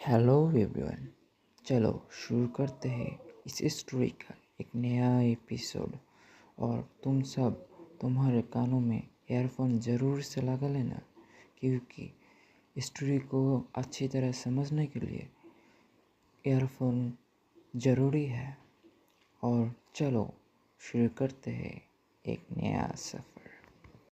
Hello everyone. चलो शुरू करते हैं इस स्टोरी का एक नया एपिसोड। और तुम सब तुम्हारे कानों में ईयरफोन ज़रूर से लगा लेना, क्योंकि स्टोरी को अच्छी तरह समझने के लिए ईयरफोन ज़रूरी है। और चलो शुरू करते हैं एक नया सफ़र।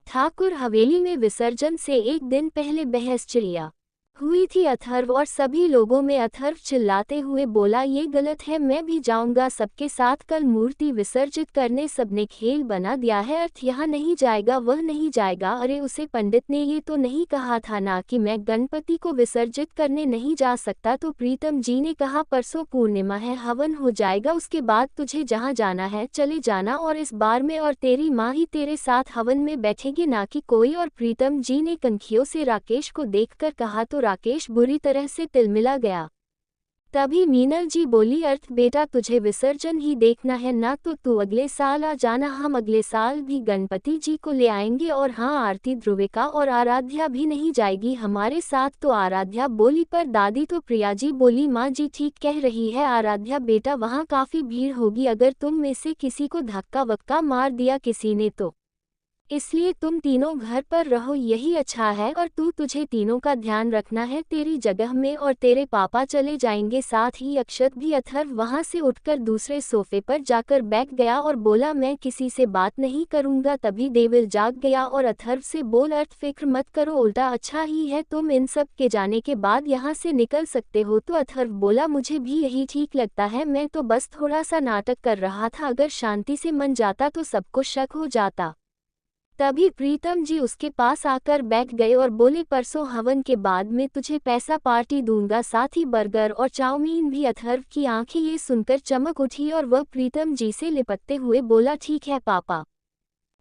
ठाकुर हवेली में विसर्जन से एक दिन पहले बहस चिड़िया हुई थी अथर्व और सभी लोगों में। अथर्व चिल्लाते हुए बोला, ये गलत है, मैं भी जाऊंगा सबके साथ कल मूर्ति विसर्जित करने। सबने खेल बना दिया है, अर्थ यहाँ नहीं जाएगा वह नहीं जाएगा। अरे उसे पंडित ने ये तो नहीं कहा था ना कि मैं गणपति को विसर्जित करने नहीं जा सकता। तो प्रीतम जी ने कहा परसों पूर्णिमा है, हवन हो जाएगा, उसके बाद तुझे जहाँ जाना है चले जाना, और इस बार में और तेरी माँ ही तेरे साथ हवन में बैठेगी, ना कि कोई और। प्रीतम जी ने कनखियों से राकेश को देखकर कहा तो राकेश बुरी तरह से तिलमिला गया। तभी मीनल जी बोली, अर्थ बेटा तुझे विसर्जन ही देखना है ना, तो तू अगले साल आ जाना, हम अगले साल भी गणपति जी को ले आएंगे। और हाँ, आरती, ध्रुविका और आराध्या भी नहीं जाएगी हमारे साथ। तो आराध्या बोली, पर दादी। तो प्रिया जी बोली, माँ जी ठीक कह रही है आराध्या बेटा, वहाँ काफी भीड़ होगी, अगर तुम में से किसी को धक्का वक्का मार दिया किसी ने तो, इसलिए तुम तीनों घर पर रहो, यही अच्छा है। और तुझे तीनों का ध्यान रखना है तेरी जगह में, और तेरे पापा चले जाएंगे साथ ही अक्षत भी। अथर्व वहां से उठकर दूसरे सोफे पर जाकर बैठ गया और बोला, मैं किसी से बात नहीं करूंगा। तभी देविल जाग गया और अथर्व से बोल, अर्थ फिक्र मत करो, उल्टा अच्छा ही है, तुम इन सब के जाने के बाद यहाँ से निकल सकते हो। तो अथर्व बोला, मुझे भी यही ठीक लगता है, मैं तो बस थोड़ा सा नाटक कर रहा था, अगर शांति से मन जाता तो सबको शक हो जाता। तभी प्रीतम जी उसके पास आकर बैठ गए और बोले, परसों हवन के बाद में तुझे पैसा पार्टी दूंगा, साथ ही बर्गर और चाउमीन भी। अथर्व की आंखें ये सुनकर चमक उठी और वह प्रीतम जी से लिपटते हुए बोला, ठीक है पापा।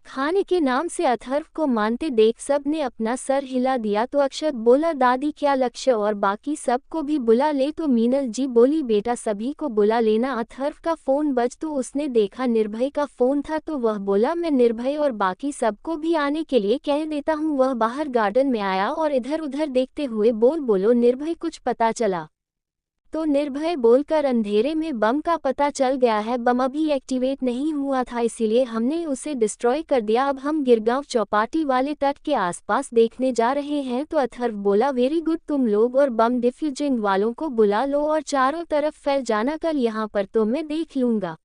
खाने के नाम से अथर्व को मानते देख सब ने अपना सर हिला दिया। तो अक्षत बोला, दादी क्या लक्ष्य और बाकी सबको भी बुला ले। तो मीनल जी बोली, बेटा सभी को बुला लेना। अथर्व का फोन बज तो उसने देखा निर्भय का फोन था, तो वह बोला, मैं निर्भय और बाकी सबको भी आने के लिए कह देता हूँ। वह बाहर गार्डन में आया और इधर उधर देखते हुए बोलो निर्भय कुछ पता चला? तो निर्भय बोलकर, अंधेरे में बम का पता चल गया है, बम अभी एक्टिवेट नहीं हुआ था इसीलिए हमने उसे डिस्ट्रॉय कर दिया, अब हम गिरगांव चौपाटी वाले तट के आसपास देखने जा रहे हैं। तो अथर्व बोला, वेरी गुड, तुम लोग और बम डिफ्यूजिंग वालों को बुला लो और चारों तरफ फैल जाना, कल यहाँ पर तो मैं देख लूंगा।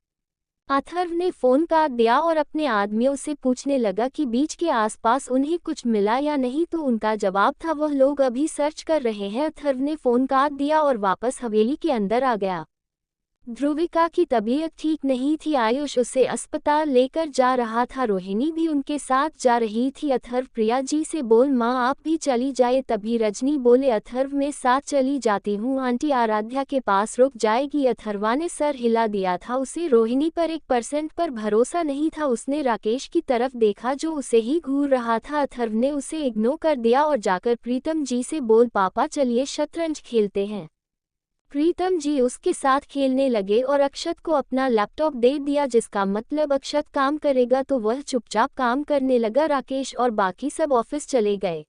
अथर्व ने फोन काट दिया और अपने आदमियों से पूछने लगा कि बीच के आसपास उन्हें कुछ मिला या नहीं। तो उनका जवाब था, वह लोग अभी सर्च कर रहे हैं। अथर्व ने फोन काट दिया और वापस हवेली के अंदर आ गया। ध्रुविका की तबीयत ठीक नहीं थी, आयुष उसे अस्पताल लेकर जा रहा था, रोहिणी भी उनके साथ जा रही थी। अथर्व प्रिया जी से बोल, माँ आप भी चली जाए। तभी रजनी बोले, अथर्व मैं साथ चली जाती हूँ, आंटी आराध्या के पास रुक जाएगी। अथर्वा ने सर हिला दिया था, उसे रोहिणी पर 1% पर भरोसा नहीं था। उसने राकेश की तरफ देखा जो उसे ही घूर रहा था। अथर्व ने उसे इग्नोर कर दिया और जाकर प्रीतम जी से बोल, पापा चलिए शतरंज खेलते हैं। प्रीतम जी उसके साथ खेलने लगे और अक्षत को अपना लैपटॉप दे दिया, जिसका मतलब अक्षत काम करेगा, तो वह चुपचाप काम करने लगा। राकेश और बाकी सब ऑफिस चले गए।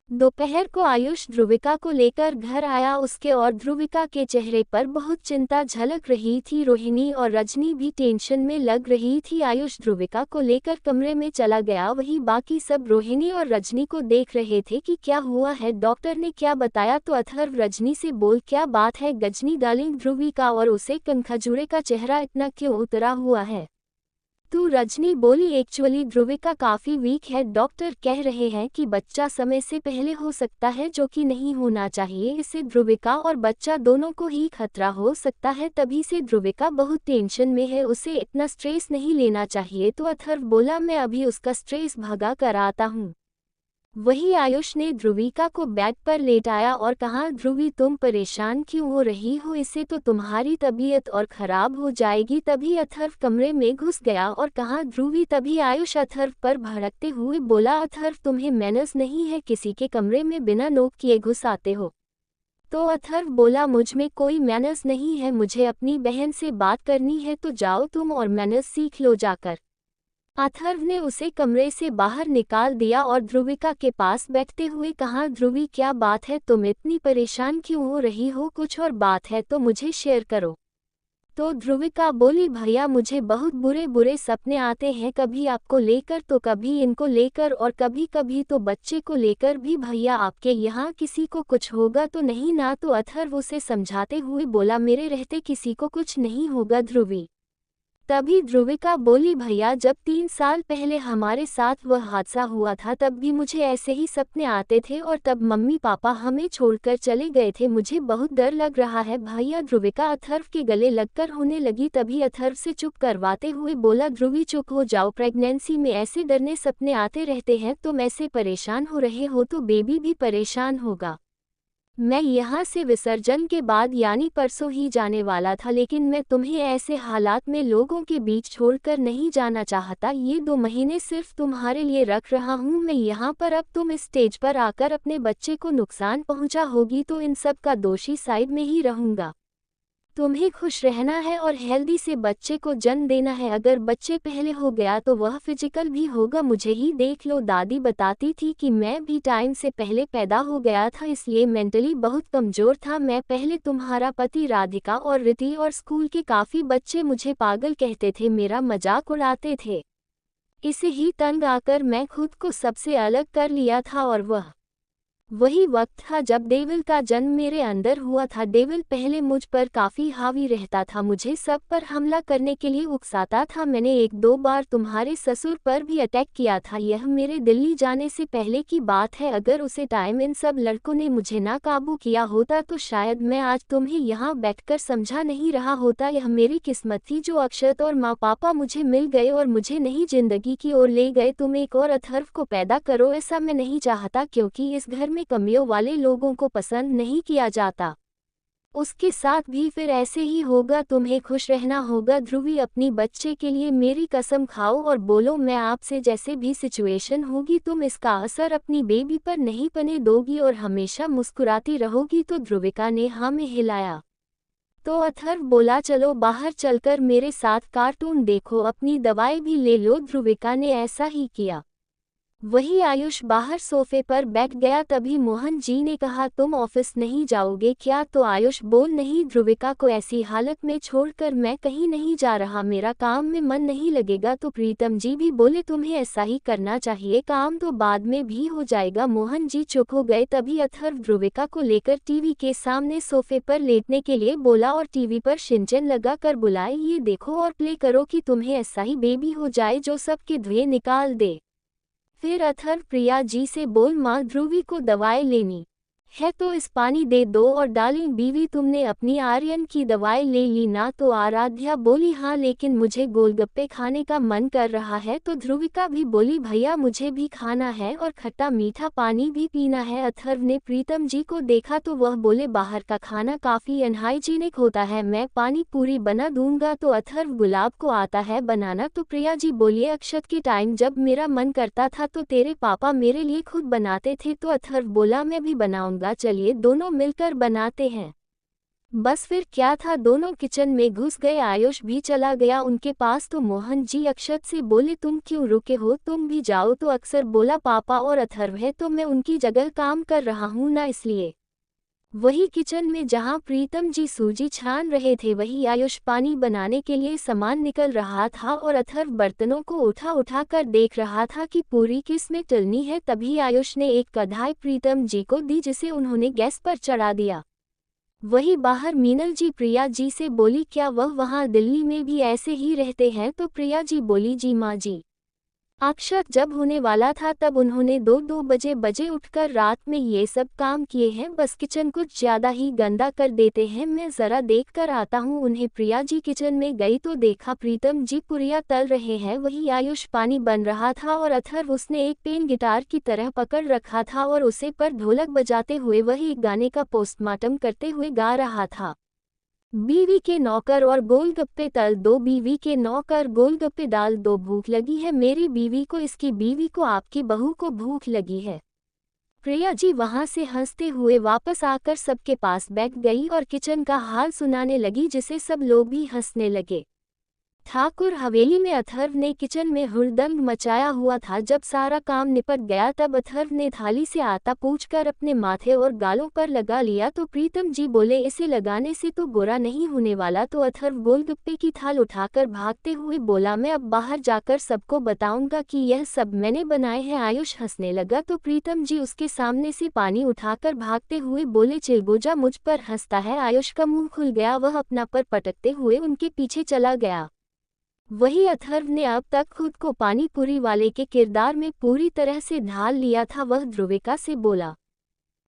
दोपहर को आयुष ध्रुविका को लेकर घर आया, उसके और ध्रुविका के चेहरे पर बहुत चिंता झलक रही थी। रोहिणी और रजनी भी टेंशन में लग रही थी। आयुष ध्रुविका को लेकर कमरे में चला गया, वहीं बाकी सब रोहिणी और रजनी को देख रहे थे कि क्या हुआ है, डॉक्टर ने क्या बताया। तो अथर्व रजनी से बोल, क्या बात है गजनी डार्लिंग, ध्रुविका और उसे कनखजूरे का चेहरा इतना क्यों उतरा हुआ है? तू रजनी बोली, एक्चुअली ध्रुविका काफी वीक है, डॉक्टर कह रहे हैं कि बच्चा समय से पहले हो सकता है, जो कि नहीं होना चाहिए, इससे ध्रुविका और बच्चा दोनों को ही खतरा हो सकता है। तभी से ध्रुविका बहुत टेंशन में है, उसे इतना स्ट्रेस नहीं लेना चाहिए। तो अथर्व बोला, मैं अभी उसका स्ट्रेस भगा कर आता हूँ। वही आयुष ने ध्रुविका को बेड पर लेटाया और कहा, ध्रुवी तुम परेशान क्यों हो रही हो, इससे तो तुम्हारी तबीयत और खराब हो जाएगी। तभी अथर्व कमरे में घुस गया और कहा, ध्रुवी। तभी आयुष अथर्व पर भड़कते हुए बोला, अथर्व तुम्हें मैनर्स नहीं है, किसी के कमरे में बिना नोक किए घुस आते हो? तो अथर्व बोला, मुझ में कोई मैनर्स नहीं है, मुझे अपनी बहन से बात करनी है, तो जाओ तुम और मैनर्स सीख लो जाकर। अथर्व ने उसे कमरे से बाहर निकाल दिया और ध्रुविका के पास बैठते हुए कहा, ध्रुवी क्या बात है, तुम इतनी परेशान क्यों हो रही हो, कुछ और बात है तो मुझे शेयर करो। तो ध्रुविका बोली, भैया मुझे बहुत बुरे बुरे सपने आते हैं, कभी आपको लेकर तो कभी इनको लेकर और कभी कभी तो बच्चे को लेकर भी। भैया आपके यहाँ किसी को कुछ होगा तो नहीं ना। तो अथर्व उसे समझाते हुए बोला, मेरे रहते किसी को कुछ नहीं होगा ध्रुवी। तभी ध्रुविका बोली, भैया जब 3 साल पहले हमारे साथ वह हादसा हुआ था तब भी मुझे ऐसे ही सपने आते थे और तब मम्मी पापा हमें छोड़कर चले गए थे, मुझे बहुत डर लग रहा है भैया। ध्रुविका अथर्व के गले लगकर होने लगी, तभी अथर्व से चुप करवाते हुए बोला, ध्रुवी चुप हो जाओ, प्रेगनेंसी में ऐसे डरने सपने आते रहते हैं, तुम ऐसे परेशान हो रहे हो तो बेबी भी परेशान होगा। मैं यहाँ से विसर्जन के बाद यानी परसों ही जाने वाला था, लेकिन मैं तुम्हें ऐसे हालात में लोगों के बीच छोड़कर नहीं जाना चाहता। ये 2 महीने सिर्फ तुम्हारे लिए रख रहा हूँ मैं यहाँ पर। अब तुम इस स्टेज पर आकर अपने बच्चे को नुकसान पहुँचा होगी तो इन सब का दोषी साइड में ही रहूँगा। तुम्हें खुश रहना है और हेल्दी से बच्चे को जन्म देना है। अगर बच्चे पहले हो गया तो वह फिजिकल भी होगा। मुझे ही देख लो, दादी बताती थी कि मैं भी टाइम से पहले पैदा हो गया था, इसलिए मेंटली बहुत कमज़ोर था मैं पहले। तुम्हारा पति राधिका और रिति और स्कूल के काफ़ी बच्चे मुझे पागल कहते थे, मेरा मजाक उड़ाते थे। इसे ही तंग आकर मैं खुद को सबसे अलग कर लिया था और वही वक्त था जब डेविल का जन्म मेरे अंदर हुआ था। डेविल पहले मुझ पर काफ़ी हावी रहता था, मुझे सब पर हमला करने के लिए उकसाता था। मैंने 1-2 बार तुम्हारे ससुर पर भी अटैक किया था, यह मेरे दिल्ली जाने से पहले की बात है। अगर उसे टाइम इन सब लड़कों ने मुझे ना काबू किया होता तो शायद मैं आज तुम्हें यहाँ बैठकर समझा नहीं रहा होता। यह मेरी किस्मत थी जो अक्षत और माँ पापा मुझे मिल गए और मुझे नहीं जिंदगी की ओर ले गए। तुम एक और अथर्व को पैदा करो, ऐसा मैं नहीं चाहता, क्योंकि इस घर में कमियों वाले लोगों को पसंद नहीं किया जाता। उसके साथ भी फिर ऐसे ही होगा, तुम्हें खुश रहना होगा। ध्रुवी अपनी बच्चे के लिए मेरी कसम खाओ और बोलो, मैं आपसे जैसे भी सिचुएशन होगी तुम इसका असर अपनी बेबी पर नहीं पने दोगी और हमेशा मुस्कुराती रहोगी। तो ध्रुविका ने हाँ में हिलाया। तो अथर्व बोला, चलो बाहर चलकर मेरे साथ कार्टून देखो, अपनी दवाई भी ले लो। ध्रुविका ने ऐसा ही किया। वही आयुष बाहर सोफे पर बैठ गया। तभी मोहन जी ने कहा, तुम ऑफिस नहीं जाओगे क्या? तो आयुष बोल, नहीं, ध्रुविका को ऐसी हालत में छोड़कर मैं कहीं नहीं जा रहा, मेरा काम में मन नहीं लगेगा। तो प्रीतम जी भी बोले, तुम्हें ऐसा ही करना चाहिए, काम तो बाद में भी हो जाएगा। मोहन जी चुप हो गए। तभी अथर्व ध्रुविका को लेकर टीवी के सामने सोफे पर लेटने के लिए बोला और टीवी पर शिनचैन लगा कर बुलाए, ये देखो और प्ले करो कि तुम्हें ऐसा ही बेबी हो जाए जो सबके धुएं निकाल दे। फिर अथर्व प्रिया जी से बोल, माँ ध्रुवी को दवाई लेनी है तो इस पानी दे दो। और डार्लिंग बीवी, तुमने अपनी आर्यन की दवाई ले ली ना? तो आराध्या बोली, हाँ, लेकिन मुझे गोलगप्पे खाने का मन कर रहा है। तो ध्रुविका भी बोली, भैया मुझे भी खाना है और खट्टा मीठा पानी भी पीना है। अथर्व ने प्रीतम जी को देखा तो वह बोले, बाहर का खाना काफ़ी अनहाइजीनिक होता है, मैं पानी पूरी बना दूंगा। तो अथर्व, गुलाब को आता है बनाना? तो प्रिया जी बोलिए, अक्षत के टाइम जब मेरा मन करता था तो तेरे पापा मेरे लिए खुद बनाते थे। तो अथर्व बोला, मैं भी बनाऊंगा, चलिए दोनों मिलकर बनाते हैं। बस फिर क्या था, दोनों किचन में घुस गए। आयुष भी चला गया उनके पास। तो मोहन जी अक्षत से बोले, तुम क्यों रुके हो, तुम भी जाओ। तो अक्सर बोला, पापा और अथर्व है तो मैं उनकी जगह काम कर रहा हूँ ना, इसलिए। वही किचन में जहाँ प्रीतम जी सूजी छान रहे थे, वही आयुष पानी बनाने के लिए सामान निकल रहा था और अथर्व बर्तनों को उठा उठा कर देख रहा था कि पूरी किस में तलनी है। तभी आयुष ने एक कढ़ाई प्रीतम जी को दी, जिसे उन्होंने गैस पर चढ़ा दिया। वही बाहर मीनल जी प्रिया जी से बोली, क्या वह वहाँ दिल्ली में भी ऐसे ही रहते हैं? तो प्रिया जी बोली, जी माँ जी। अक्षत जब होने वाला था तब उन्होंने 2-2 बजे उठकर रात में ये सब काम किए हैं, बस किचन कुछ ज़्यादा ही गंदा कर देते हैं, मैं ज़रा देख कर आता हूँ उन्हें। प्रिया जी किचन में गई तो देखा प्रीतम जी पूरियाँ तल रहे हैं, वही आयुष पानी बन रहा था और अथर्व उसने एक पेन गिटार की तरह पकड़ रखा था और उसे पर ढोलक बजाते हुए वही एक गाने का पोस्टमार्टम करते हुए गा रहा था। बीवी के नौकर और गोलगप्पे तल दो, बीवी के नौकर गोलगप्पे डाल दो, भूख लगी है मेरी बीवी को, इसकी बीवी को, आपकी बहू को भूख लगी है। प्रिया जी वहां से हंसते हुए वापस आकर सबके पास बैठ गई और किचन का हाल सुनाने लगी, जिसे सब लोग भी हंसने लगे। ठाकुर हवेली में अथर्व ने किचन में हुड़दंग मचाया हुआ था। जब सारा काम निपट गया तब अथर्व ने थाली से आटा पूछकर अपने माथे और गालों पर लगा लिया तो प्रीतम जी बोले, इसे लगाने से तो गोरा नहीं होने वाला। तो अथर्व गोलगप्पे की थाल उठाकर भागते हुए बोला, मैं अब बाहर जाकर सबको बताऊंगा कि यह सब मैंने बनाए हैं। आयुष हंसने लगा तो प्रीतम जी उसके सामने से पानी उठाकर भागते हुए बोले, चिलगोजा मुझ पर हंसता है। आयुष का मुंह खुल गया, वह अपना पर पटकते हुए उनके पीछे चला गया। वही अथर्व ने अब तक खुद को पानी पूरी वाले के किरदार में पूरी तरह से ढाल लिया था। वह ध्रुविका से बोला,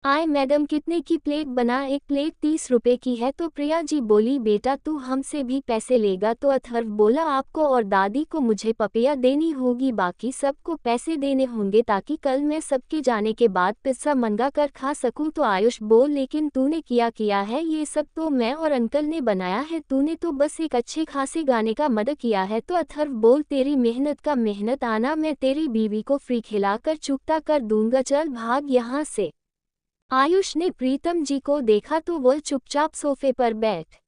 आए मैडम, कितने की प्लेट बना? एक प्लेट 30 रुपए की है। तो प्रिया जी बोली, बेटा तू हमसे भी पैसे लेगा? तो अथर्व बोला, आपको और दादी को मुझे पपिया देनी होगी, बाकी सबको पैसे देने होंगे ताकि कल मैं सबके जाने के बाद पिज्जा मंगा कर खा सकूं। तो आयुष बोल, लेकिन तूने किया है ये सब तो मैं और अंकल ने बनाया है, तूने तो बस एक अच्छे खासे गाने का मदद किया है। तो अथर्व बोल, तेरी मेहनत का मेहनत आना, मैं तेरी बीवी को फ्री खिलाकर चुकता कर दूंगा, चल भाग यहाँ से। आयुष ने प्रीतम जी को देखा तो वह चुपचाप सोफे पर बैठ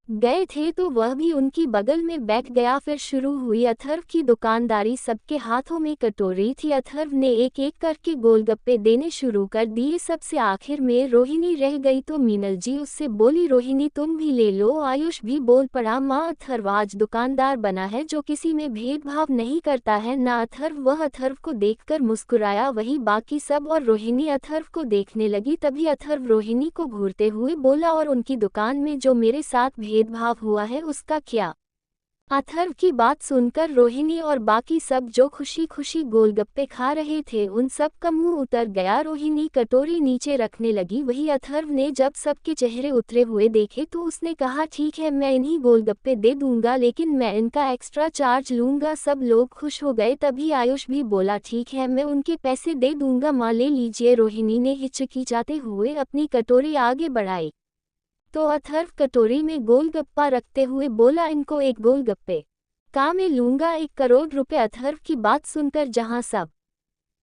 गए थे तो वह भी उनकी बगल में बैठ गया। फिर शुरू हुई अथर्व की दुकानदारी। सबके हाथों में कटोरी थी। अथर्व ने एक एक करके गोलगप्पे देने शुरू कर दिए। सबसे आखिर में रोहिणी रह गई तो मीनल जी उससे बोली, रोहिणी तुम भी ले लो। आयुष भी बोल पड़ा, माँ अथर्व आज दुकानदार बना है जो किसी में भेदभाव नहीं करता है ना। अथर्व वह अथर्व को देखकर मुस्कुराया, वही बाकी सब। और रोहिणी अथर्व को देखने लगी। तभी अथर्व रोहिणी को घूरते हुए बोला, और उनकी दुकान में जो मेरे साथ भेदभाव हुआ है उसका क्या? अथर्व की बात सुनकर रोहिणी और बाकी सब जो खुशी खुशी गोलगप्पे खा रहे थे उन सब का मुंह उतर गया। रोहिणी कटोरी नीचे रखने लगी। वही अथर्व ने जब सबके चेहरे उतरे हुए देखे तो उसने कहा, ठीक है मैं इन्हीं गोलगप्पे दे दूंगा, लेकिन मैं इनका एक्स्ट्रा चार्ज लूंगा। सब लोग खुश हो गए। तभी आयुष भी बोला, ठीक है मैं उनके पैसे दे दूंगा, माँ ले लीजिए। रोहिणी ने हिचकिचाते हुए अपनी कटोरी आगे बढ़ाई तो अथर्व कटोरी में गोलगप्पा रखते हुए बोला, इनको एक गोलगप्पे का मैं लूंगा 1 करोड़ रुपए। अथर्व की बात सुनकर जहां सब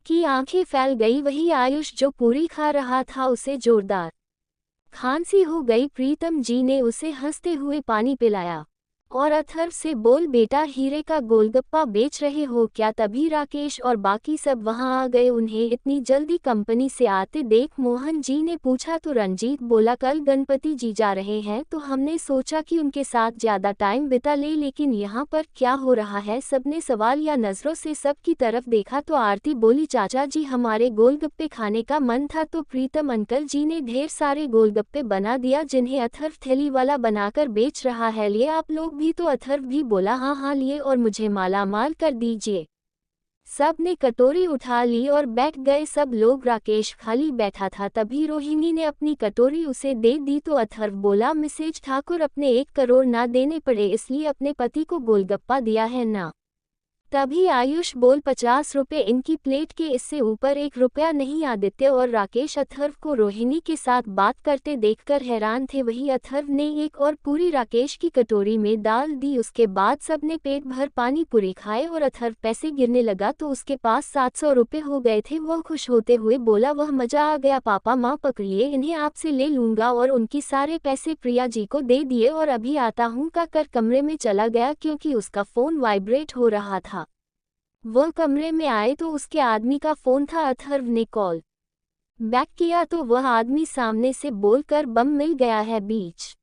की आंखें फैल गई, वही आयुष जो पूरी खा रहा था उसे जोरदार खांसी हो गई। प्रीतम जी ने उसे हंसते हुए पानी पिलाया और अथर्व से बोल, बेटा हीरे का गोलगप्पा बेच रहे हो क्या? तभी राकेश और बाकी सब वहां आ गए। उन्हें इतनी जल्दी कंपनी से आते देख मोहन जी ने पूछा तो रंजीत बोला, कल गणपति जी जा रहे हैं तो हमने सोचा कि उनके साथ ज्यादा टाइम बिता ले, लेकिन यहाँ पर क्या हो रहा है? सबने सवाल या नजरों से सबकी तरफ देखा तो आरती बोली, चाचा जी हमारे गोलगप्पे खाने का मन था तो प्रीतम अंकल जी ने ढेर सारे गोलगप्पे बना दिया जिन्हें अथर्व थैली वाला बनाकर बेच रहा है, लिए आप लोग भी? तो अथर्व भी बोला, हाँ हाँ लिए, और मुझे मालामाल कर दीजिए। सब ने कटोरी उठा ली और बैठ गए सब लोग। राकेश खाली बैठा था। तभी रोहिणी ने अपनी कटोरी उसे दे दी तो अथर्व बोला, मिसेज ठाकुर अपने 1 करोड़ ना देने पड़े इसलिए अपने पति को गोलगप्पा दिया है ना। तभी आयुष बोल, 50 रुपए इनकी प्लेट के, इससे ऊपर 1 रुपया नहीं। आदित्य और राकेश अथर्व को रोहिणी के साथ बात करते देखकर हैरान थे। वही अथर्व ने एक और पूरी राकेश की कटोरी में डाल दी। उसके बाद सबने पेट भर पानी पूरी खाए और अथर्व पैसे गिरने लगा तो उसके पास 700 रुपए हो गए थे। वह खुश होते हुए बोला, वह मजा आ गया पापा, माँ पकड़िए इन्हें आपसे ले लूंगा। और उनकी सारे पैसे प्रिया जी को दे दिए और अभी आता हूँ कर कमरे में चला गया क्योंकि उसका फोन वाइब्रेट हो रहा था। वह कमरे में आए तो उसके आदमी का फोन था। अथर्व ने कॉल बैक किया तो वह आदमी सामने से बोलकर, बम मिल गया है, बीच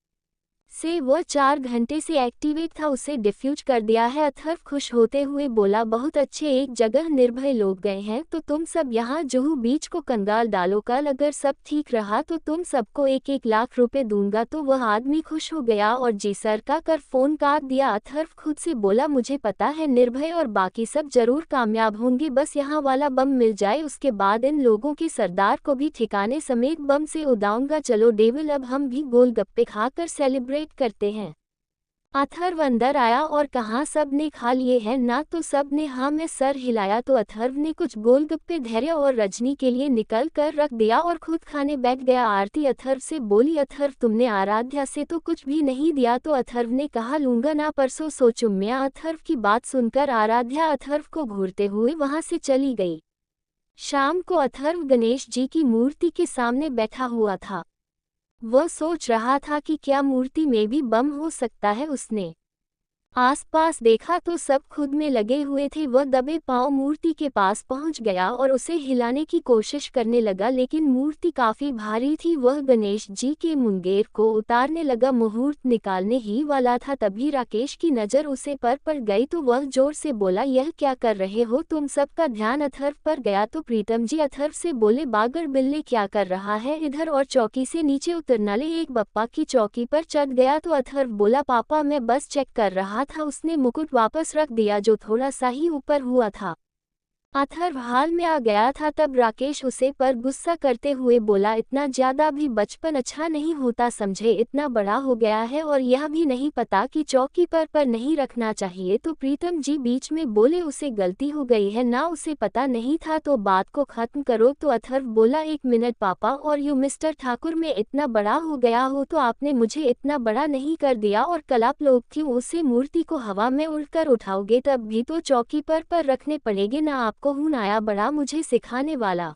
से वह 4 घंटे से एक्टिवेट था, उसे डिफ्यूज कर दिया है। अथर्व खुश होते हुए बोला, बहुत अच्छे, एक जगह निर्भय लोग गए हैं तो तुम सब यहाँ जुहू बीच को कंगाल डालो, कल अगर सब ठीक रहा तो तुम सबको 1-1 लाख रुपए दूंगा। तो वह आदमी खुश हो गया और जी सर का कर फोन काट दिया। अथर्व खुद से बोला, मुझे पता है निर्भय और बाकी सब जरूर कामयाब होंगे, बस यहाँ वाला बम मिल जाए, उसके बाद इन लोगों के सरदार को भी ठिकाने समेत बम से उड़ाऊंगा। चलो डेविल, अब हम भी गोलगप्पे खाकर सेलिब्रेट करते हैं। अथर्व अंदर आया और कहा, सब ने खा लिए हैं ना? तो सब ने हाँ में सर हिलाया। तो अथर्व ने कुछ गोलगप्पे धैर्य और रजनी के लिए निकल कर रख दिया और खुद खाने बैठ गया। आरती अथर्व से बोली, अथर्व तुमने आराध्या से तो कुछ भी नहीं दिया? तो अथर्व ने कहा, लूंगा ना परसों सोचूं मैं। अथर्व की बात सुनकर आराध्या अथर्व को घूरते हुए वहां से चली गई। शाम को अथर्व गणेश जी की मूर्ति के सामने बैठा हुआ था। वह सोच रहा था कि क्या मूर्ति में भी बम हो सकता है। उसने आसपास देखा तो सब खुद में लगे हुए थे। वह दबे पांव मूर्ति के पास पहुंच गया और उसे हिलाने की कोशिश करने लगा, लेकिन मूर्ति काफी भारी थी। वह गणेश जी के मुंगेर को उतारने लगा, मुहूर्त निकालने ही वाला था, तभी राकेश की नज़र उसे पर पड़ गई तो वह जोर से बोला, यह क्या कर रहे हो तुम? सबका ध्यान अथर्व पर गया तो प्रीतम जी अथर्व से बोले, बागर बिल्ले क्या कर रहा है इधर? और चौकी से नीचे उतरना ले। एक बप्पा की चौकी पर चढ़ गया तो अथर्व बोला, पापा मैं बस चेक कर रहा था। उसने मुकुट वापस रख दिया जो थोड़ा सा ही ऊपर हुआ था। अथर्व हाल में आ गया था। तब राकेश उसे पर गुस्सा करते हुए बोला, इतना ज्यादा भी बचपन अच्छा नहीं होता समझे, इतना बड़ा हो गया है और यह भी नहीं पता कि चौकी पर नहीं रखना चाहिए। तो प्रीतम जी बीच में बोले, उसे गलती हो गई है ना, उसे पता नहीं था तो बात को खत्म करो। तो अथर्व बोला, एक मिनट पापा, और यू मिस्टर ठाकुर, मैं इतना बड़ा हो गया हो तो आपने मुझे इतना बड़ा नहीं कर दिया, और कल आप लोग क्यों उसे मूर्ति को हवा में उड़कर उठाओगे? तब भी तो चौकी पर रखने पड़ेंगे ना आपको, हूँ आया बड़ा मुझे सिखाने वाला।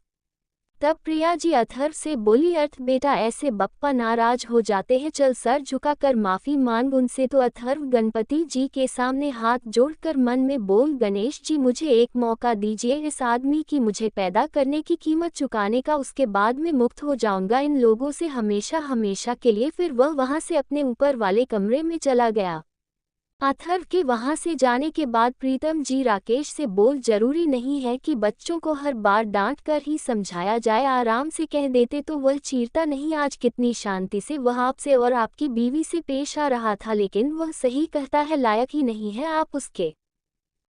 तब प्रिया जी अथर्व से बोली, अर्थ बेटा ऐसे बप्पा नाराज हो जाते हैं, चल सर झुकाकर माफी मांग उनसे। तो अथर्व गणपति जी के सामने हाथ जोड़कर मन में बोल, गणेश जी मुझे एक मौका दीजिए, इस आदमी की मुझे पैदा करने की कीमत चुकाने का, उसके बाद मैं मुक्त हो जाऊंगा इन लोगों से हमेशा हमेशा के लिए। फिर वह वहां से अपने ऊपर वाले कमरे में चला गया। अथर्व के वहां से जाने के बाद प्रीतम जी राकेश से बोल, जरूरी नहीं है कि बच्चों को हर बार डांट कर ही समझाया जाए, आराम से कह देते तो वह चीरता नहीं। आज कितनी शांति से वह आपसे और आपकी बीवी से पेश आ रहा था, लेकिन वह सही कहता है, लायक ही नहीं है आप उसके।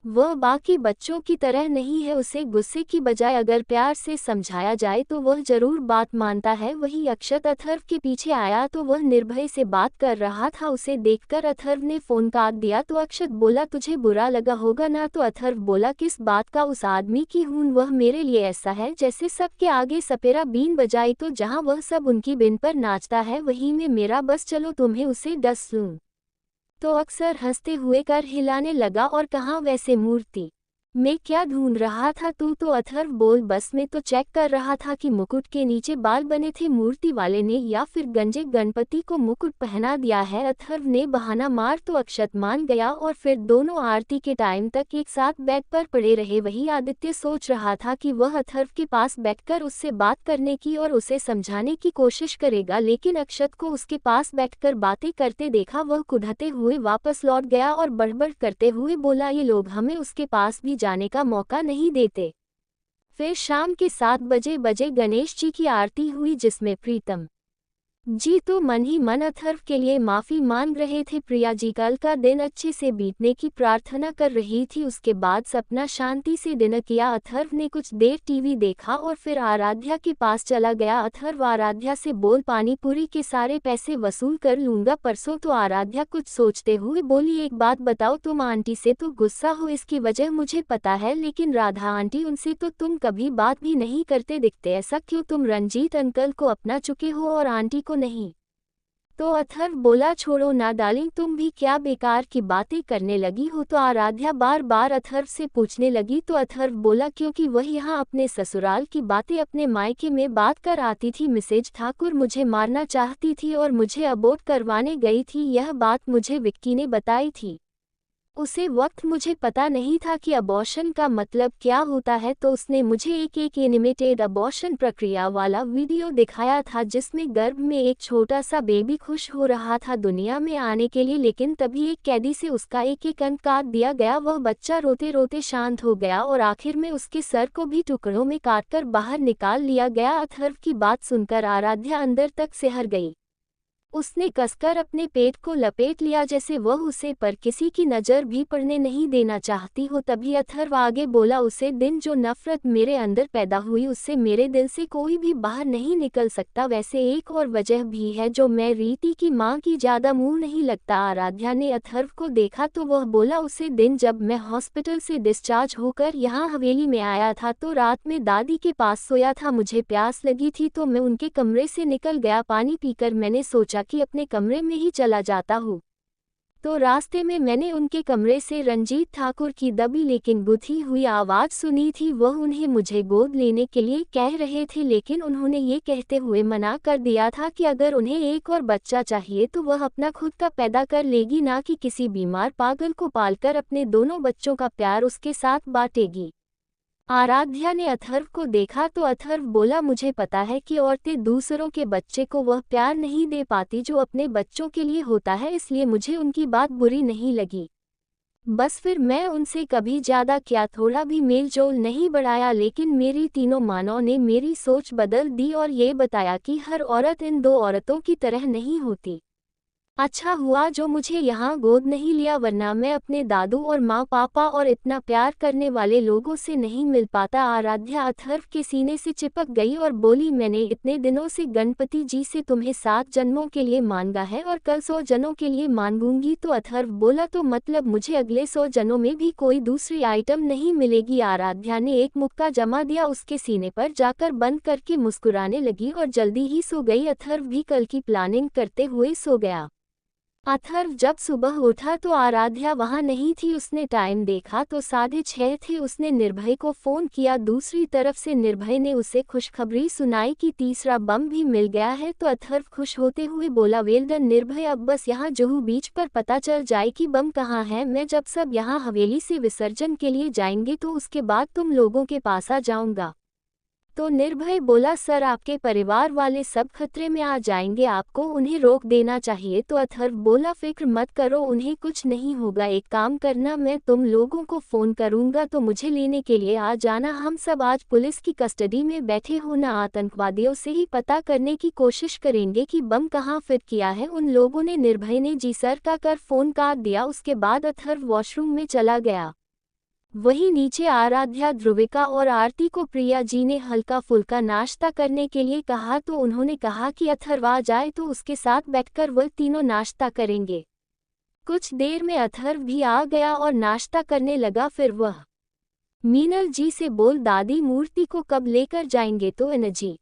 वह बाकी बच्चों की तरह नहीं है, उसे गुस्से की बजाय अगर प्यार से समझाया जाए तो वह जरूर बात मानता है। वही अक्षत अथर्व के पीछे आया तो वह निर्भय से बात कर रहा था। उसे देखकर अथर्व ने फोन काट दिया तो अक्षत बोला, तुझे बुरा लगा होगा ना? तो अथर्व बोला, किस बात का? उस आदमी की हूं, वह मेरे लिए ऐसा है जैसे सबके आगे सपेरा बीन बजाई, तो जहां वह सब उनकी बिन पर नाचता है वहीं में मेरा बस, चलो तुम्हें उसे डस लूं। तो अक्सर हंसते हुए कर हिलाने लगा और कहा, वैसे मूर्ति मैं क्या ढूंढ रहा था तू? तो अथर्व बोल, बस मैं तो चेक कर रहा था कि मुकुट के नीचे बाल बने थे मूर्ति वाले ने या फिर गंजे गणपति को मुकुट पहना दिया है। अथर्व ने बहाना मार तो अक्षत मान गया और फिर दोनों आरती के टाइम तक एक साथ बेड पर पड़े रहे। वही आदित्य सोच रहा था कि वह अथर्व के पास बैठकर उससे बात करने की और उसे समझाने की कोशिश करेगा, लेकिन अक्षत को उसके पास बैठकर बातें करते देखा। वह कुढ़ते हुए वापस लौट गया और बड़बड़ करते हुए बोला, ये लोग हमें उसके पास भी जाने का मौका नहीं देते। फिर शाम के 7 बजे गणेश जी की आरती हुई, जिसमें प्रीतम जी तो मन ही मन अथर्व के लिए माफी मांग रहे थे। प्रिया जी कल का दिन अच्छे से बीतने की प्रार्थना कर रही थी। उसके बाद सपना शांति से दिन किया। अथर्व ने कुछ देर टीवी देखा और फिर आराध्या के पास चला गया। अथर्व आराध्या से बोल, पानी पूरी के सारे पैसे वसूल कर लूंगा परसों। तो आराध्या कुछ सोचते हुए बोली, एक बात बताओ, तुम आंटी से तो गुस्सा हो, इसकी वजह मुझे पता है, लेकिन राधा आंटी उनसे तो तुम कभी बात भी नहीं करते दिखते, ऐसा क्यों? तुम रंजीत अंकल को अपना चुके हो और आंटी को नहीं? तो अथर्व बोला, छोड़ो ना डार्लिंग, तुम भी क्या बेकार की बातें करने लगी हो? तो आराध्या बार बार अथर्व से पूछने लगी। तो अथर्व बोला, क्योंकि वह यहाँ अपने ससुराल की बातें अपने मायके में बात कर आती थी। मिसेज ठाकुर मुझे मारना चाहती थी और मुझे अबॉर्ट करवाने गई थी, यह बात मुझे विक्की ने बताई थी। उसे वक्त मुझे पता नहीं था कि अबॉर्शन का मतलब क्या होता है, तो उसने मुझे एक एनिमेटेड अबॉर्शन प्रक्रिया वाला वीडियो दिखाया था, जिसमें गर्भ में एक छोटा सा बेबी खुश हो रहा था दुनिया में आने के लिए, लेकिन तभी एक कैदी से उसका एक अंग काट दिया गया। वह बच्चा रोते रोते शांत हो गया और आखिर में उसके सर को भी टुकड़ों में काटकर बाहर निकाल लिया गया। अथर्व की बात सुनकर आराध्या अंदर तक सिहर गई। उसने कसकर अपने पेट को लपेट लिया जैसे वह उसे पर किसी की नज़र भी पड़ने नहीं देना चाहती हो। तभी अथर्व आगे बोला, उसे दिन जो नफरत मेरे अंदर पैदा हुई उससे मेरे दिल से कोई भी बाहर नहीं निकल सकता। वैसे एक और वजह भी है जो मैं रीति की माँ की ज़्यादा मुंह नहीं लगता। आराध्या ने अथर्व को देखा तो वह बोला, उसे दिन जब मैं हॉस्पिटल से डिस्चार्ज होकर यहाँ हवेली में आया था तो रात में दादी के पास सोया था। मुझे प्यास लगी थी तो मैं उनके कमरे से निकल गया। पानी पीकर मैंने सोचा कि अपने कमरे में ही चला जाता हूँ। तो रास्ते में मैंने उनके कमरे से रंजीत ठाकुर की दबी लेकिन गुथी हुई आवाज़ सुनी थी। वह उन्हें मुझे गोद लेने के लिए कह रहे थे, लेकिन उन्होंने ये कहते हुए मना कर दिया था कि अगर उन्हें एक और बच्चा चाहिए तो वह अपना खुद का पैदा कर लेगी, ना कि किसी बीमार पागल को पालकर अपने दोनों बच्चों का प्यार उसके साथ बांटेगी। आराध्या ने अथर्व को देखा तो अथर्व बोला, मुझे पता है कि औरतें दूसरों के बच्चे को वह प्यार नहीं दे पाती जो अपने बच्चों के लिए होता है, इसलिए मुझे उनकी बात बुरी नहीं लगी। बस फिर मैं उनसे कभी ज़्यादा क्या थोड़ा भी मेल जोल नहीं बढ़ाया, लेकिन मेरी तीनों मानों ने मेरी सोच बदल दी और ये बताया कि हर औरत इन दो औरतों की तरह नहीं होती। अच्छा हुआ जो मुझे यहाँ गोद नहीं लिया, वरना मैं अपने दादू और माँ पापा और इतना प्यार करने वाले लोगों से नहीं मिल पाता। आराध्या अथर्व के सीने से चिपक गई और बोली, मैंने इतने दिनों से गणपति जी से तुम्हें 7 जन्मों के लिए मांगा है और कल 100 जनों के लिए मांगूंगी। तो अथर्व बोला, तो मतलब मुझे अगले 100 जनों में भी कोई दूसरी आइटम नहीं मिलेगी। आराध्या ने एक मुक्का जमा दिया, उसके सीने पर जाकर बंद करके मुस्कुराने लगी और जल्दी ही सो गई। अथर्व भी कल की प्लानिंग करते हुए सो गया। अथर्व जब सुबह उठा तो आराध्या वहां नहीं थी। उसने टाइम देखा तो 6:30 थे। उसने निर्भय को फ़ोन किया। दूसरी तरफ से निर्भय ने उसे खुशखबरी सुनाई कि तीसरा बम भी मिल गया है। तो अथर्व खुश होते हुए बोला, वेल डन निर्भय, अब बस यहाँ जुहू बीच पर पता चल जाए कि बम कहाँ है। मैं जब सब यहाँ हवेली से विसर्जन के लिए जाएंगे तो उसके बाद तुम लोगों के पास आ जाऊंगा। तो निर्भय बोला, सर आपके परिवार वाले सब खतरे में आ जाएंगे, आपको उन्हें रोक देना चाहिए। तो अथर्व बोला, फिक्र मत करो, उन्हें कुछ नहीं होगा। एक काम करना, मैं तुम लोगों को फ़ोन करूंगा तो मुझे लेने के लिए आ जाना। हम सब आज पुलिस की कस्टडी में बैठे हो ना, आतंकवादियों से ही पता करने की कोशिश करेंगे कि बम कहाँ फिट किया है उन लोगों ने। निर्भय ने जी सर का कर फ़ोन काट दिया। उसके बाद अथर्व वॉशरूम में चला गया। वहीं नीचे आराध्या, ध्रुविका और आरती को प्रिया जी ने हल्का फुल्का नाश्ता करने के लिए कहा तो उन्होंने कहा कि अथर्व आ जाए तो उसके साथ बैठकर वह तीनों नाश्ता करेंगे। कुछ देर में अथर्व भी आ गया और नाश्ता करने लगा। फिर वह मीनल जी से बोल, दादी मूर्ति को कब लेकर जाएंगे? तो एनर्जी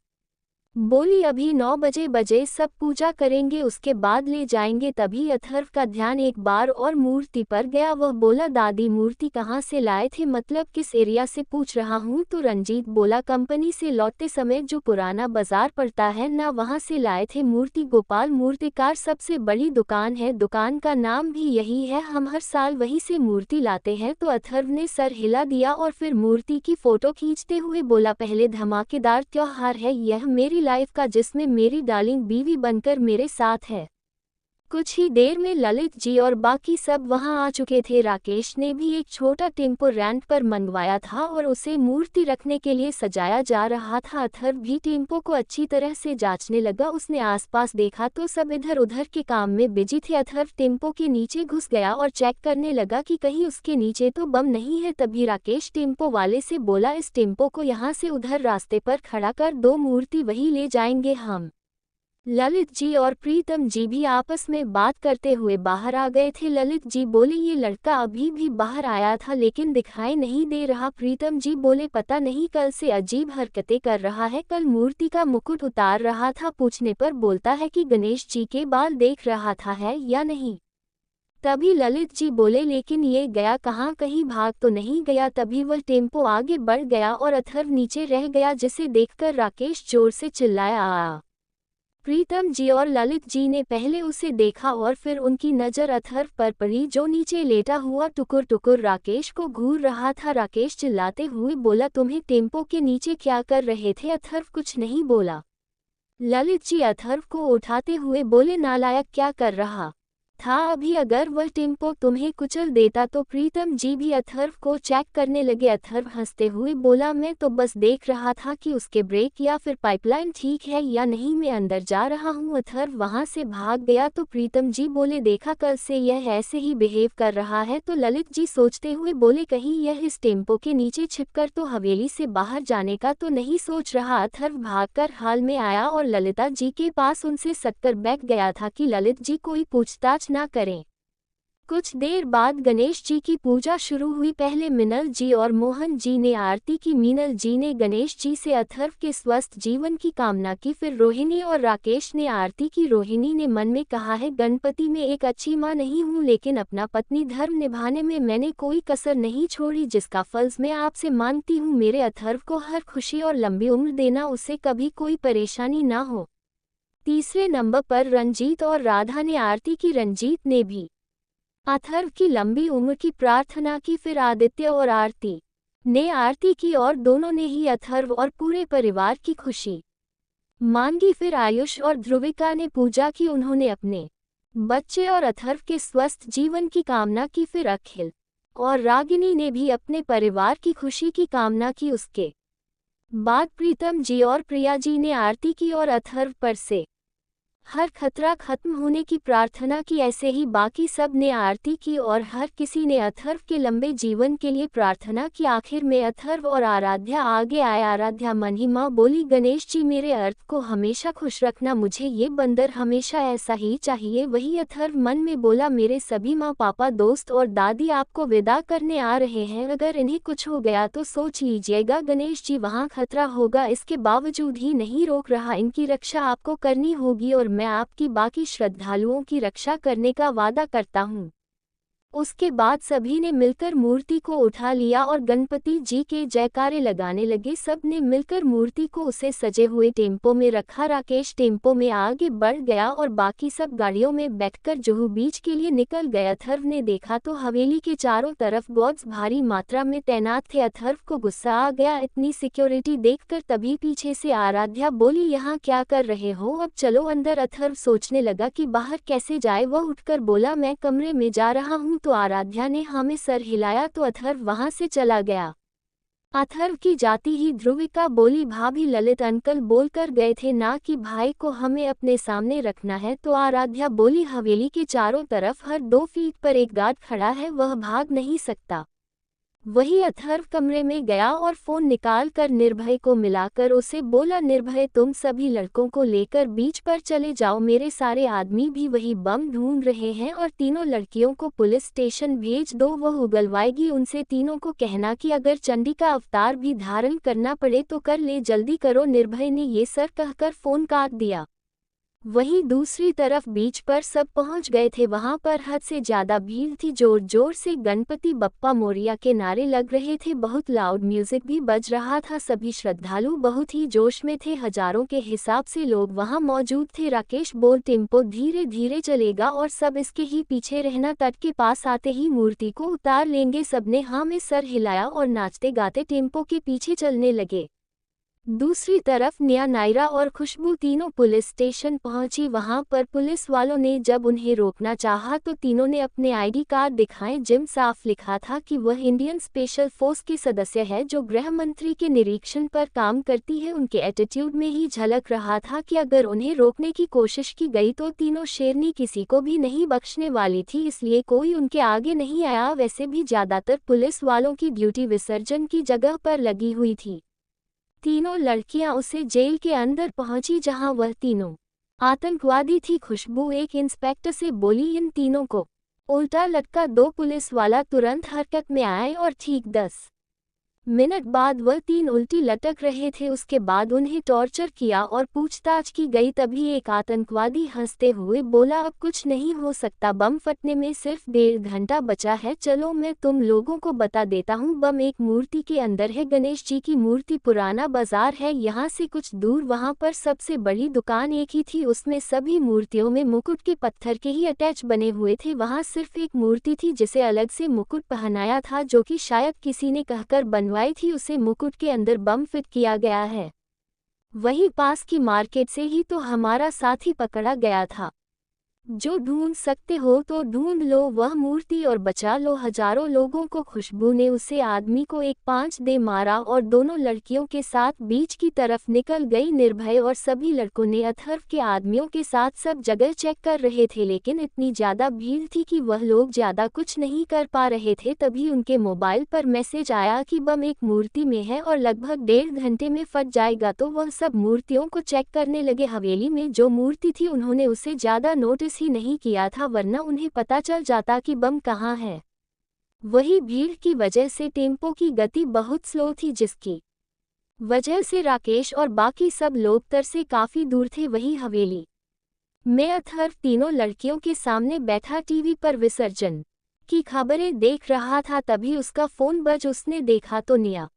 बोली, अभी 9 बजे सब पूजा करेंगे, उसके बाद ले जाएंगे। तभी अथर्व का ध्यान एक बार और मूर्ति पर गया। वह बोला, दादी मूर्ति कहाँ से लाए थे, मतलब किस एरिया से पूछ रहा हूँ? तो रंजीत बोला, कंपनी से लौटते समय जो पुराना बाजार पड़ता है ना, वहाँ से लाए थे मूर्ति। गोपाल मूर्तिकार सबसे बड़ी दुकान है, दुकान का नाम भी यही है, हम हर साल वहीं से मूर्ति लाते हैं। तो अथर्व ने सर हिला दिया और फिर मूर्ति की फोटो खींचते हुए बोला, पहले धमाकेदार त्योहार है यह मेरी लाइफ का, जिसमें मेरी डार्लिंग बीवी बनकर मेरे साथ है। कुछ ही देर में ललित जी और बाकी सब वहां आ चुके थे। राकेश ने भी एक छोटा टेम्पो रेंट पर मंगवाया था और उसे मूर्ति रखने के लिए सजाया जा रहा था। अथर्व भी टेम्पो को अच्छी तरह से जांचने लगा। उसने आसपास देखा तो सब इधर उधर के काम में बिजी थे। अथर्व टेम्पो के नीचे घुस गया और चेक करने लगा कि कहीं उसके नीचे तो बम नहीं है। तभी राकेश टेम्पो वाले से बोला, इस टेम्पो को यहाँ से उधर रास्ते पर खड़ा कर दो, मूर्ति वही ले जाएंगे हम। ललित जी और प्रीतम जी भी आपस में बात करते हुए बाहर आ गए थे। ललित जी बोले, ये लड़का अभी भी बाहर आया था लेकिन दिखाई नहीं दे रहा। प्रीतम जी बोले, पता नहीं कल से अजीब हरकतें कर रहा है, कल मूर्ति का मुकुट उतार रहा था, पूछने पर बोलता है कि गणेश जी के बाल देख रहा था, है या नहीं? तभी ललित जी बोले, लेकिन ये गया कहाँ, कहीं भाग तो नहीं गया? तभी वह टेम्पो आगे बढ़ गया और अथर्व नीचे रह गया, जिसे देखकर राकेश जोर से चिल्लाया। आ प्रीतम जी और ललित जी ने पहले उसे देखा और फिर उनकी नज़र अथर्व पर पड़ी, जो नीचे लेटा हुआ टुकुर टुकुर राकेश को घूर रहा था। राकेश चिल्लाते हुए बोला, तुम्हें टेम्पो के नीचे क्या कर रहे थे? अथर्व कुछ नहीं बोला। ललित जी अथर्व को उठाते हुए बोले, नालायक, क्या कर रहा था अभी? अगर वह टेम्पो तुम्हें कुचल देता तो? प्रीतम जी भी अथर्व को चेक करने लगे। अथर्व हंसते हुए बोला, मैं तो बस देख रहा था कि उसके ब्रेक या फिर पाइपलाइन ठीक है या नहीं, मैं अंदर जा रहा हूँ। अथर्व वहां से भाग गया तो प्रीतम जी बोले, देखा, कल से यह ऐसे ही बिहेव कर रहा है। तो ललित जी सोचते हुए बोले, कहीं यह इस टेम्पो के नीचे छिपकर तो हवेली से बाहर जाने का तो नहीं सोच रहा? अथर्व भागकर हाल में आया और ललिता जी के पास उनसे सटकर बैठ गया था कि ललित जी कोई पूछताछ ना करें। कुछ देर बाद गणेश जी की पूजा शुरू हुई। पहले मिनल जी और मोहन जी ने आरती की। मीनल जी ने गणेश जी से अथर्व के स्वस्थ जीवन की कामना की। फिर रोहिणी और राकेश ने आरती की। रोहिणी ने मन में कहा है, गणपति में एक अच्छी माँ नहीं हूँ, लेकिन अपना पत्नी धर्म निभाने में मैंने कोई कसर नहीं छोड़ी, जिसका फर्ज मैं आपसे मांगती हूँ मेरे अथर्व को हर खुशी और लंबी उम्र देना, उसे कभी कोई परेशानी ना हो। तीसरे नंबर पर रंजीत और राधा ने आरती की। रंजीत ने भी अथर्व की लंबी उम्र की प्रार्थना की। फिर आदित्य और आरती ने आरती की और दोनों ने ही अथर्व और पूरे परिवार की खुशी मांगी। फिर आयुष और ध्रुविका ने पूजा की। उन्होंने अपने बच्चे और अथर्व के स्वस्थ जीवन की कामना की। फिर अखिल और रागिनी ने भी अपने परिवार की खुशी की कामना की। उसके बाद प्रीतम जी और प्रिया जी ने आरती की और अथर्व पर से हर खतरा खत्म होने की प्रार्थना की। ऐसे ही बाकी सब ने आरती की और हर किसी ने अथर्व के लंबे जीवन के लिए प्रार्थना की। आखिर में अथर्व और आराध्या आगे आए। आराध्या मन ही माँ बोली, गणेश जी मेरे अर्थ को हमेशा खुश रखना, मुझे ये बंदर हमेशा ऐसा ही चाहिए। वही अथर्व मन में बोला, मेरे सभी माँ पापा दोस्त और दादी आपको विदा करने आ रहे हैं, अगर इन्हें कुछ हो गया तो सोच लीजिएगा गणेश जी, वहाँ खतरा होगा। इसके बावजूद ही नहीं रोक रहा, इनकी रक्षा आपको करनी होगी और मैं आपकी बाकी श्रद्धालुओं की रक्षा करने का वादा करता हूँ। उसके बाद सभी ने मिलकर मूर्ति को उठा लिया और गणपति जी के जयकारे लगाने लगे। सब ने मिलकर मूर्ति को उसे सजे हुए टेम्पो में रखा। राकेश टेम्पो में आगे बढ़ गया और बाकी सब गाड़ियों में बैठकर जुहू बीच के लिए निकल गए। अथर्व ने देखा तो हवेली के चारों तरफ गार्ड्स भारी मात्रा में तैनात थे। अथर्व को गुस्सा आ गया इतनी सिक्योरिटी देखकर। तभी पीछे से आराध्या बोली, यहाँ क्या कर रहे हो, अब चलो अंदर। अथर्व सोचने लगा कि बाहर कैसे जाए। वह उठकर बोला, मैं कमरे में जा रहा हूँ। तो आराध्या ने हमें सर हिलाया तो अथर्व वहां से चला गया। अथर्व की जाती ही ध्रुविका बोली, भाभी ललित अंकल बोलकर गए थे ना कि भाई को हमें अपने सामने रखना है। तो आराध्या बोली, हवेली के चारों तरफ हर 2 फीट पर एक गार्ड खड़ा है, वह भाग नहीं सकता। वही अथर्व कमरे में गया और फोन निकाल कर निर्भय को मिलाकर उसे बोला, निर्भय तुम सभी लड़कों को लेकर बीच पर चले जाओ, मेरे सारे आदमी भी वही बम ढूंढ रहे हैं और तीनों लड़कियों को पुलिस स्टेशन भेज दो, वह उगलवाएगी उनसे। तीनों को कहना कि अगर चंडी का अवतार भी धारण करना पड़े तो कर ले, जल्दी करो। निर्भय ने ये सर कहकर फोन काट दिया। वहीं दूसरी तरफ बीच पर सब पहुंच गए थे। वहां पर हद से ज्यादा भीड़ थी। जोर जोर से गणपति बप्पा मोरिया के नारे लग रहे थे। बहुत लाउड म्यूजिक भी बज रहा था। सभी श्रद्धालु बहुत ही जोश में थे। हजारों के हिसाब से लोग वहां मौजूद थे। राकेश बोल, टेम्पो धीरे धीरे चलेगा और सब इसके ही पीछे रहना, तट के पास आते ही मूर्ति को उतार लेंगे। सबने हाँ में सर हिलाया और नाचते गाते टेम्पो के पीछे चलने लगे। दूसरी तरफ निया, नायरा और खुशबू तीनों पुलिस स्टेशन पहुंची। वहां पर पुलिस वालों ने जब उन्हें रोकना चाहा तो तीनों ने अपने आईडी कार्ड दिखाए, जिम साफ लिखा था कि वह इंडियन स्पेशल फोर्स की सदस्य है जो गृह मंत्री के निरीक्षण पर काम करती है। उनके एटीट्यूड में ही झलक रहा था कि अगर उन्हें रोकने की कोशिश की गई तो तीनों शेरनी किसी को भी नहीं बख्शने वाली थी, इसलिए कोई उनके आगे नहीं आया। वैसे भी ज्यादातर पुलिस वालों की ड्यूटी विसर्जन की जगह पर लगी हुई थी। तीनों लड़कियां उसे जेल के अंदर पहुंची जहां वह तीनों आतंकवादी थी। खुशबू एक इंस्पेक्टर से बोली, इन तीनों को उल्टा लटका दो। पुलिस वाला तुरंत हरकत में आए और ठीक 10 मिनट बाद वह 3 उल्टी लटक रहे थे। उसके बाद उन्हें टॉर्चर किया और पूछताछ की गई। तभी एक आतंकवादी हंसते हुए बोला, अब कुछ नहीं हो सकता, बम फटने में सिर्फ 1.5 घंटा बचा है, चलो मैं तुम लोगों को बता देता हूँ। बम एक मूर्ति के अंदर है, गणेश जी की मूर्ति। पुराना बाजार है यहाँ से कुछ दूर, वहाँ पर सबसे बड़ी दुकान एक ही थी, उसमें सभी मूर्तियों में मुकुट के पत्थर के ही अटैच बने हुए थे। वहाँ सिर्फ एक मूर्ति थी जिसे अलग से मुकुट पहनाया था, जो कि शायद किसी ने कहकर बनवाई थी। उसे मुकुट के अंदर बम फिट किया गया है। वही पास की मार्केट से ही तो हमारा साथी पकड़ा गया था। जो ढूंढ सकते हो तो ढूंढ लो वह मूर्ति और बचा लो हजारों लोगों को। खुशबू ने उसे आदमी को एक 5 दे मारा और दोनों लड़कियों के साथ बीच की तरफ निकल गई। निर्भय और सभी लड़कों ने अथर्व के आदमियों के साथ सब जगह चेक कर रहे थे, लेकिन इतनी ज्यादा भीड़ थी कि वह लोग ज्यादा कुछ नहीं कर पा रहे थे। तभी उनके मोबाइल पर मैसेज आया कि बम एक मूर्ति में है और लगभग 1.5 घंटे में फट जाएगा। तो वह सब मूर्तियों को चेक करने लगे। हवेली में जो मूर्ति थी उन्होंने उसे ज्यादा नोटिस नोटिस ही नहीं किया था, वरना उन्हें पता चल जाता कि बम कहाँ है। वही भीड़ की वजह से टेम्पो की गति बहुत स्लो थी, जिसकी वजह से राकेश और बाकी सब लोग तर से काफी दूर थे। वही हवेली में अथर्व तीनों लड़कियों के सामने बैठा टीवी पर विसर्जन की खबरें देख रहा था। तभी उसका फोन बज। उसने देखा तो निया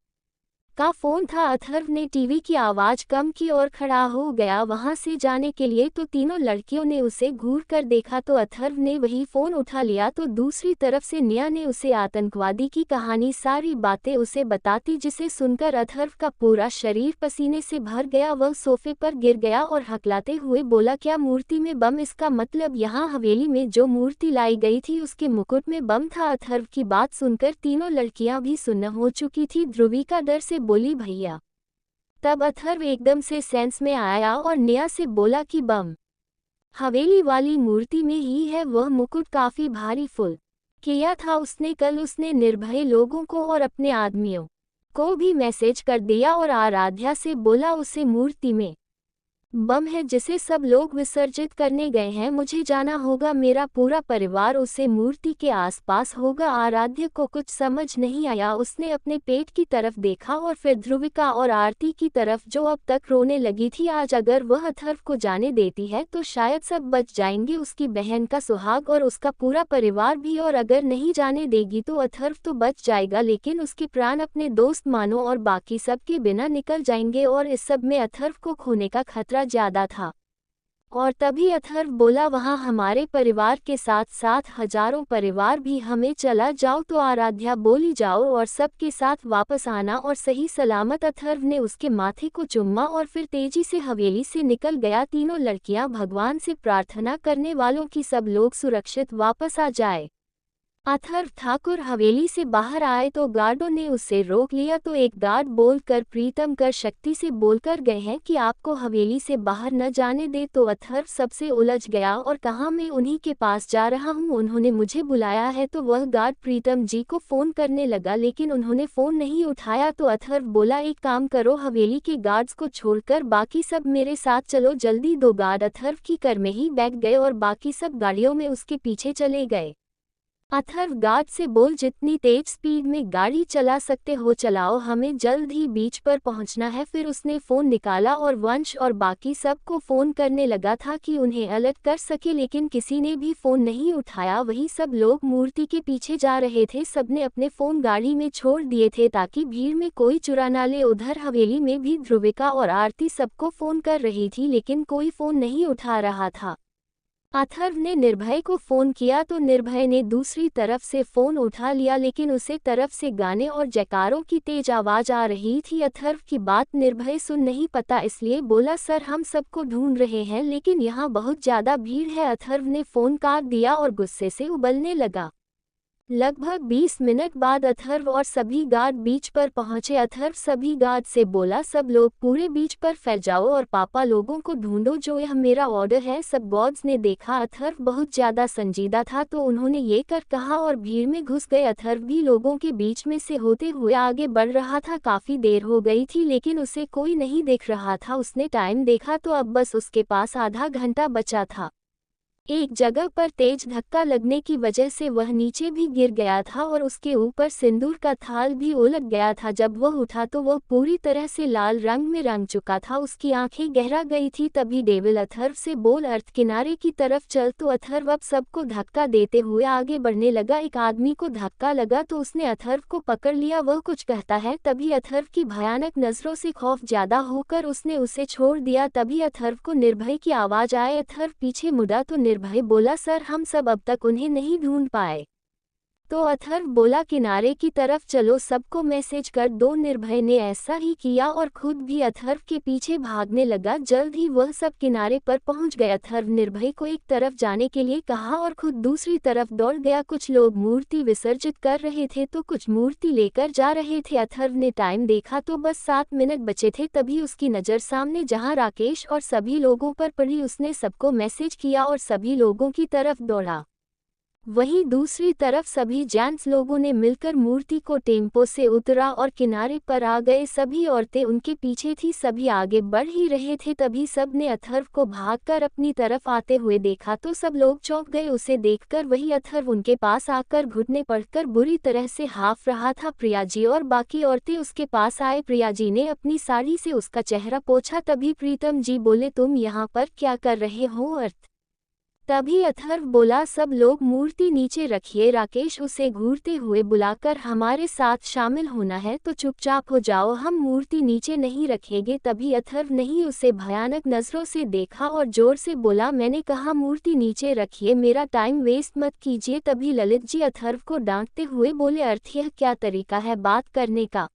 का फोन था। अथर्व ने टीवी की आवाज कम की और खड़ा हो गया वहां से जाने के लिए, तो तीनों लड़कियों ने उसे घूर कर देखा तो अथर्व ने वही फोन उठा लिया। तो दूसरी तरफ से निया ने उसे आतंकवादी की कहानी, सारी बातें उसे बताती, जिसे सुनकर अथर्व का पूरा शरीर पसीने से भर गया। वह सोफे पर गिर गया और हकलाते हुए बोला, क्या मूर्ति में बम? इसका मतलब यहाँ हवेली में जो मूर्ति लाई गई थी उसके मुकुट में बम था। अथर्व की बात सुनकर तीनों लड़कियां भी सुन्न हो चुकी थी। ध्रुविका डर से बोली, भैया। तब अथर्व एकदम से सेंस में आया और निया से बोला कि बम हवेली वाली मूर्ति में ही है। वह मुकुट काफी भारी फुल किया था उसने कल। उसने निर्भय लोगों को और अपने आदमियों को भी मैसेज कर दिया और आराध्या से बोला उसे मूर्ति में बम है जिसे सब लोग विसर्जित करने गए हैं। मुझे जाना होगा, मेरा पूरा परिवार उसे मूर्ति के आसपास होगा। आराध्या को कुछ समझ नहीं आया। उसने अपने पेट की तरफ देखा और फिर ध्रुविका और आरती की तरफ, जो अब तक रोने लगी थी। आज अगर वह अथर्व को जाने देती है तो शायद सब बच जाएंगे, उसकी बहन का सुहाग और उसका पूरा परिवार भी। और अगर नहीं जाने देगी तो अथर्व तो बच जाएगा, लेकिन उसके प्राण, अपने दोस्त मानो और बाकी सब के बिना निकल जाएंगे। और इस सब में अथर्व को खोने का खतरा ज्यादा था। और तभी अथर्व बोला, वहां हमारे परिवार के साथ साथ हजारों परिवार भी, हमें चला जाओ। तो आराध्या बोली, जाओ और सबके साथ वापस आना और सही सलामत। अथर्व ने उसके माथे को चुम्मा और फिर तेजी से हवेली से निकल गया। तीनों लड़कियां भगवान से प्रार्थना करने वालों की सब लोग सुरक्षित वापस आ जाए। अथर्व ठाकुर हवेली से बाहर आए तो गार्डों ने उसे रोक लिया। तो एक गार्ड बोलकर, प्रीतम कर शक्ति से बोलकर गए हैं कि आपको हवेली से बाहर न जाने दे। तो अथर्व सबसे उलझ गया और कहा, मैं उन्हीं के पास जा रहा हूं, उन्होंने मुझे बुलाया है। तो वह गार्ड प्रीतम जी को फोन करने लगा, लेकिन उन्होंने फोन नहीं उठाया। तो अथर्व बोला, एक काम करो, हवेली के गार्ड्स को छोड़कर बाकी सब मेरे साथ चलो जल्दी। दो गार्ड अथर्व की कर में ही बैठ गए और बाकी सब गाड़ियों में उसके पीछे चले गए। अथर्व गार्ड से बोल, जितनी तेज स्पीड में गाड़ी चला सकते हो चलाओ, हमें जल्द ही बीच पर पहुंचना है। फिर उसने फोन निकाला और वंश और बाकी सब को फोन करने लगा था कि उन्हें अलर्ट कर सके, लेकिन किसी ने भी फोन नहीं उठाया। वही सब लोग मूर्ति के पीछे जा रहे थे। सबने अपने फोन गाड़ी में छोड़ दिए थे ताकि भीड़ में कोई चुरा ना ले। उधर हवेली में भी ध्रुविका और आरती सबको फोन कर रही थी, लेकिन कोई फोन नहीं उठा रहा था। अथर्व ने निर्भय को फोन किया तो निर्भय ने दूसरी तरफ से फोन उठा लिया, लेकिन उसे तरफ से गाने और जयकारों की तेज आवाज आ रही थी। अथर्व की बात निर्भय सुन नहीं पाता, इसलिए बोला, सर हम सबको ढूंढ रहे हैं लेकिन यहाँ बहुत ज्यादा भीड़ है। अथर्व ने फोन काट दिया और गुस्से से उबलने लगा। लगभग 20 मिनट बाद अथर्व और सभी गार्ड बीच पर पहुंचे। अथर्व सभी गार्ड से बोला, सब लोग पूरे बीच पर फैल जाओ और पापा लोगों को ढूंढो, जो यह मेरा ऑर्डर है। सब गार्ड्स ने देखा अथर्व बहुत ज्यादा संजीदा था तो उन्होंने ये कर कहा और भीड़ में घुस गए। अथर्व भी लोगों के बीच में से होते हुए आगे बढ़ रहा था। काफी देर हो गई थी लेकिन उसे कोई नहीं देख रहा था। उसने टाइम देखा तो अब बस उसके पास आधा घंटा बचा था। एक जगह पर तेज धक्का लगने की वजह से वह नीचे भी गिर गया था और उसके ऊपर सिंदूर का थाल भी उलट गया था। जब वह उठा तो वह पूरी तरह से लाल रंग में रंग चुका था, उसकी आंखें गहरा गई थी। तभी डेविल अथर्व से बोल, अर्थ किनारे की तरफ चल। तो अथर्व अब सबको धक्का देते हुए आगे बढ़ने लगा। एक आदमी को धक्का लगा तो उसने अथर्व को पकड़ लिया, वह कुछ कहता है। तभी अथर्व की भयानक नजरों से खौफ ज्यादा होकर उसने उसे छोड़ दिया। तभी अथर्व को निर्भय की आवाज आए। अथर्व पीछे मुड़ा तो निर्भय बोला, सर हम सब अब तक उन्हें नहीं ढूंढ पाए। तो अथर्व बोला, किनारे की तरफ चलो, सबको मैसेज कर दो। निर्भय ने ऐसा ही किया और खुद भी अथर्व के पीछे भागने लगा। जल्द ही वह सब किनारे पर पहुंच गए। अथर्व निर्भय को एक तरफ जाने के लिए कहा और खुद दूसरी तरफ दौड़ गया। कुछ लोग मूर्ति विसर्जित कर रहे थे तो कुछ मूर्ति लेकर जा रहे थे। अथर्व ने टाइम देखा तो बस 7 मिनट बचे थे। तभी उसकी नज़र सामने जहां राकेश और सभी लोगों पर पड़ी, उसने सबको मैसेज किया और सभी लोगों की तरफ दौड़ा। वहीं दूसरी तरफ सभी जेंट्स लोगों ने मिलकर मूर्ति को टेम्पो से उतरा और किनारे पर आ गए। सभी औरतें उनके पीछे थी। सभी आगे बढ़ ही रहे थे, तभी सब ने अथर्व को भागकर अपनी तरफ आते हुए देखा तो सब लोग चौंक गए उसे देखकर। वही अथर्व उनके पास आकर घुटने पड़कर बुरी तरह से हाफ रहा था। प्रिया जी और बाकी औरतें उसके पास आए। प्रिया जी ने अपनी साड़ी से उसका चेहरा पोंछा। तभी प्रीतम जी बोले, तुम यहाँ पर क्या कर रहे हो? अर्थ तभी अथर्व बोला, सब लोग मूर्ति नीचे रखिए। राकेश उसे घूरते हुए बुलाकर, हमारे साथ शामिल होना है तो चुपचाप हो जाओ, हम मूर्ति नीचे नहीं रखेंगे। तभी अथर्व नहीं उसे भयानक नजरों से देखा और जोर से बोला, मैंने कहा मूर्ति नीचे रखिए, मेरा टाइम वेस्ट मत कीजिए। तभी ललित जी अथर्व को डांटते हुए बोले, अर्थ यह क्या तरीका है बात करने का?